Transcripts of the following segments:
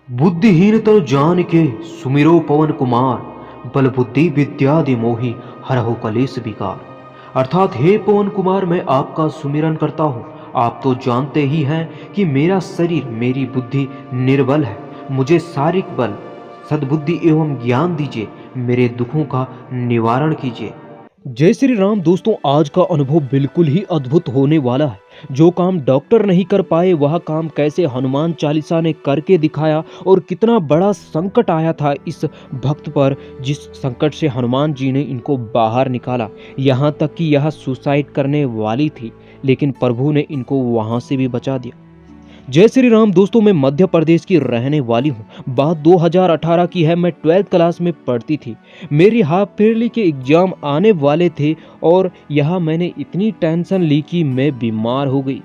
बुद्धिहीन तनु जान के सुमिरो पवन कुमार, बल बुद्धि विद्या दि मोहि हरहु कलेस विकार। अर्थात हे पवन कुमार, मैं आपका सुमिरन करता हूँ। आप तो जानते ही हैं कि मेरा शरीर, मेरी बुद्धि निर्बल है। मुझे शारीरिक बल, सद्बुद्धि एवं ज्ञान दीजिए, मेरे दुखों का निवारण कीजिए। जय श्री राम। दोस्तों, आज का अनुभव बिल्कुल ही अद्भुत होने वाला है। जो काम डॉक्टर नहीं कर पाए वह काम कैसे हनुमान चालीसा ने करके दिखाया, और कितना बड़ा संकट आया था इस भक्त पर, जिस संकट से हनुमान जी ने इनको बाहर निकाला। यहाँ तक कि यह सुसाइड करने वाली थी, लेकिन प्रभु ने इनको वहां से भी बचा दिया। जय श्री राम। दोस्तों, मैं मध्य प्रदेश की रहने वाली हूँ। बात 2018 की है। मैं 12th क्लास में पढ़ती थी। मेरी हाफ ईयरली के एग्जाम आने वाले थे और यहाँ मैंने इतनी टेंशन ली कि मैं बीमार हो गई,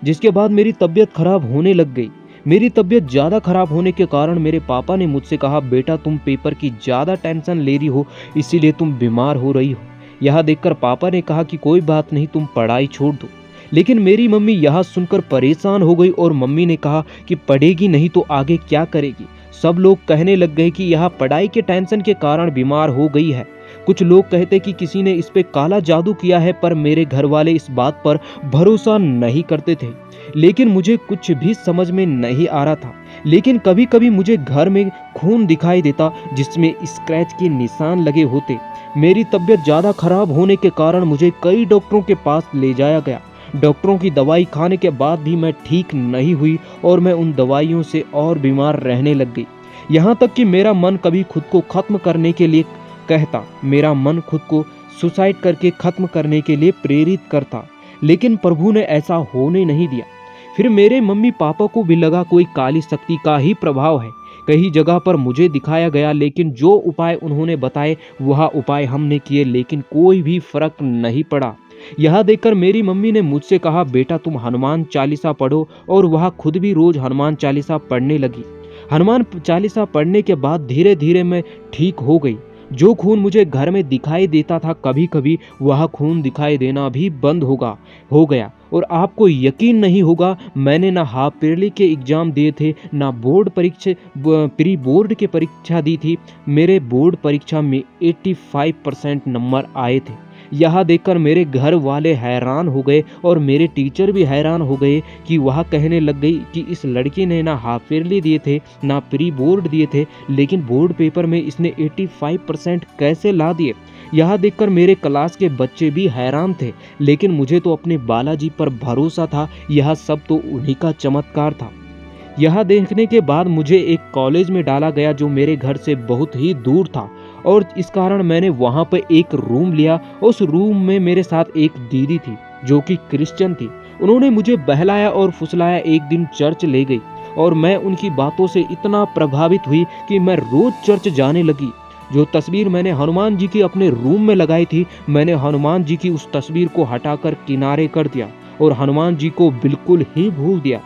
जिसके बाद मेरी तबीयत खराब होने लग गई। मेरी तबीयत ज़्यादा खराब होने के कारण मेरे पापा ने मुझसे कहा, बेटा तुम पेपर की ज़्यादा टेंशन ले रही हो, इसीलिए तुम बीमार हो रही हो। यह देखकर पापा ने कहा कि कोई बात नहीं, तुम पढ़ाई छोड़ दो। लेकिन मेरी मम्मी यह सुनकर परेशान हो गई और मम्मी ने कहा कि पढ़ेगी नहीं तो आगे क्या करेगी। सब लोग कहने लग गए कि यह पढ़ाई के टेंशन के कारण बीमार हो गई है। कुछ लोग कहते कि किसी ने इस पे काला जादू किया है, पर मेरे घर वाले इस बात पर भरोसा नहीं करते थे। लेकिन मुझे कुछ भी समझ में नहीं आ रहा था। लेकिन कभी कभी मुझे घर में खून दिखाई देता, जिसमें स्क्रैच के निशान लगे होते। मेरी तबीयत ज़्यादा खराब होने के कारण मुझे कई डॉक्टरों के पास ले जाया गया। डॉक्टरों की दवाई खाने के बाद भी मैं ठीक नहीं हुई और मैं उन दवाइयों से और बीमार रहने लग गई। यहाँ तक कि मेरा मन कभी खुद को खत्म करने के लिए कहता, मेरा मन खुद को सुसाइड करके खत्म करने के लिए प्रेरित करता, लेकिन प्रभु ने ऐसा होने नहीं दिया। फिर मेरे मम्मी पापा को भी लगा कोई काली शक्ति का ही प्रभाव है। कई जगह पर मुझे दिखाया गया, लेकिन जो उपाय उन्होंने बताए वह उपाय हमने किए, लेकिन कोई भी फर्क नहीं पड़ा। यह देखकर मेरी मम्मी ने मुझसे कहा, बेटा तुम हनुमान चालीसा पढ़ो, और वह खुद भी रोज हनुमान चालीसा पढ़ने लगी। हनुमान चालीसा पढ़ने के बाद धीरे धीरे मैं ठीक हो गई। जो खून मुझे घर में दिखाई देता था कभी कभी, वह खून दिखाई देना भी बंद हो गया। और आपको यकीन नहीं होगा, मैंने ना हाफ ईयरली के एग्जाम दिए थे, ना बोर्ड परीक्षा प्री बोर्ड के परीक्षा दी थी। मेरे बोर्ड परीक्षा में 85% नंबर आए थे। यह देखकर मेरे घर वाले हैरान हो गए और मेरे टीचर भी हैरान हो गए कि वह कहने लग गई कि इस लड़की ने ना हाफ ईयरली दिए थे, ना प्री बोर्ड दिए थे, लेकिन बोर्ड पेपर में इसने 85% कैसे ला दिए। यह देखकर मेरे क्लास के बच्चे भी हैरान थे, लेकिन मुझे तो अपने बालाजी पर भरोसा था। यह सब तो उन्हीं का चमत्कार था। यह देखने के बाद मुझे एक कॉलेज में डाला गया, जो मेरे घर से बहुत ही दूर था, और इस कारण मैंने वहां पर एक रूम लिया। उस रूम में मेरे साथ एक दीदी थी जो कि क्रिश्चियन थी। उन्होंने मुझे बहलाया और फुसलाया। एक दिन चर्च ले गई और मैं उनकी बातों से इतना प्रभावित हुई कि मैं रोज चर्च जाने लगी। जो तस्वीर मैंने हनुमान जी की अपने रूम में लगाई थी, मैंने हनुमान जी की उस तस्वीर को हटाकर किनारे कर दिया और हनुमान जी को बिल्कुल ही भूल दिया।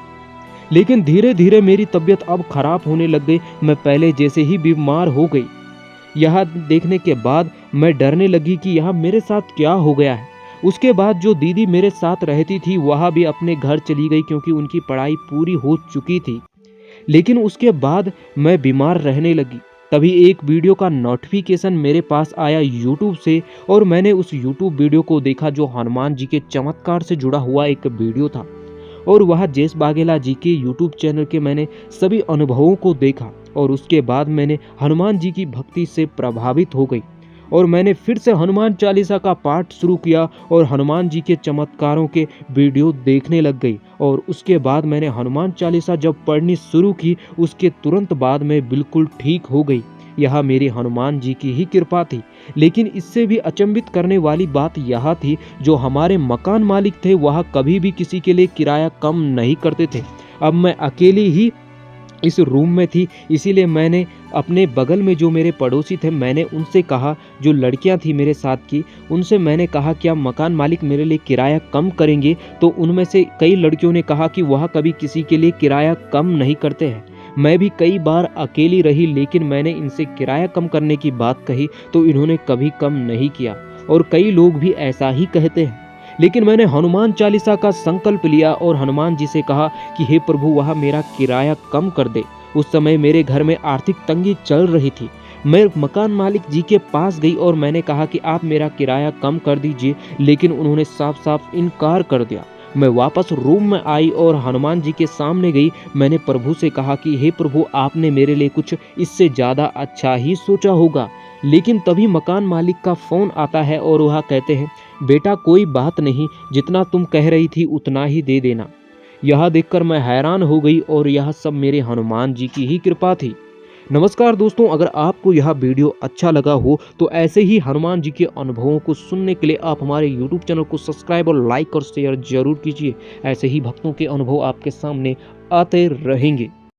लेकिन धीरे धीरे मेरी तबीयत अब खराब होने लग गई। मैं पहले जैसे ही बीमार हो गई। यह देखने के बाद मैं डरने लगी कि यह मेरे साथ क्या हो गया है। उसके बाद जो दीदी मेरे साथ रहती थी वह भी अपने घर चली गई, क्योंकि उनकी पढ़ाई पूरी हो चुकी थी। लेकिन उसके बाद मैं बीमार रहने लगी। तभी एक वीडियो का नोटिफिकेशन मेरे पास आया यूट्यूब से, और मैंने उस यूट्यूब वीडियो को देखा जो हनुमान जी के चमत्कार से जुड़ा हुआ एक वीडियो था। और वह जयेश बाघेला जी के यूट्यूब चैनल के मैंने सभी अनुभवों को देखा, और उसके बाद मैंने हनुमान जी की भक्ति से प्रभावित हो गई और मैंने फिर से हनुमान चालीसा का पाठ शुरू किया और हनुमान जी के चमत्कारों के वीडियो देखने लग गई। और उसके बाद मैंने हनुमान चालीसा जब पढ़नी शुरू की, उसके तुरंत बाद मैं बिल्कुल ठीक हो गई। यह मेरी हनुमान जी की ही कृपा थी। लेकिन इससे भी अचंभित करने वाली बात यह थी, जो हमारे मकान मालिक थे वह कभी भी किसी के लिए किराया कम नहीं करते थे। अब मैं अकेली ही इस रूम में थी, इसीलिए मैंने अपने बगल में जो मेरे पड़ोसी थे, मैंने उनसे कहा, जो लड़कियां थी मेरे साथ की, उनसे मैंने कहा क्या मकान मालिक मेरे लिए किराया कम करेंगे। तो उनमें से कई लड़कियों ने कहा कि वह कभी किसी के लिए किराया कम नहीं करते हैं। मैं भी कई बार अकेली रही, लेकिन मैंने इनसे किराया कम करने की बात कही तो इन्होंने कभी कम नहीं किया, और कई लोग भी ऐसा ही कहते हैं। लेकिन मैंने हनुमान चालीसा का संकल्प लिया और हनुमान जी से कहा कि हे प्रभु, वह मेरा किराया कम कर दे। उस समय मेरे घर में आर्थिक तंगी चल रही थी। मैं मकान मालिक जी के पास गई और मैंने कहा कि आप मेरा किराया कम कर दीजिए, लेकिन उन्होंने साफ साफ इनकार कर दिया। मैं वापस रूम में आई और हनुमान जी के सामने गई। मैंने प्रभु से कहा कि हे प्रभु, आपने मेरे लिए कुछ इससे ज़्यादा अच्छा ही सोचा होगा। लेकिन तभी मकान मालिक का फ़ोन आता है और वह कहते हैं, बेटा कोई बात नहीं, जितना तुम कह रही थी उतना ही दे देना। यह देखकर मैं हैरान हो गई और यह सब मेरे हनुमान जी की ही कृपा थी। नमस्कार दोस्तों, अगर आपको यह वीडियो अच्छा लगा हो तो ऐसे ही हनुमान जी के अनुभवों को सुनने के लिए आप हमारे YouTube चैनल को सब्सक्राइब और लाइक और शेयर जरूर कीजिए। ऐसे ही भक्तों के अनुभव आपके सामने आते रहेंगे।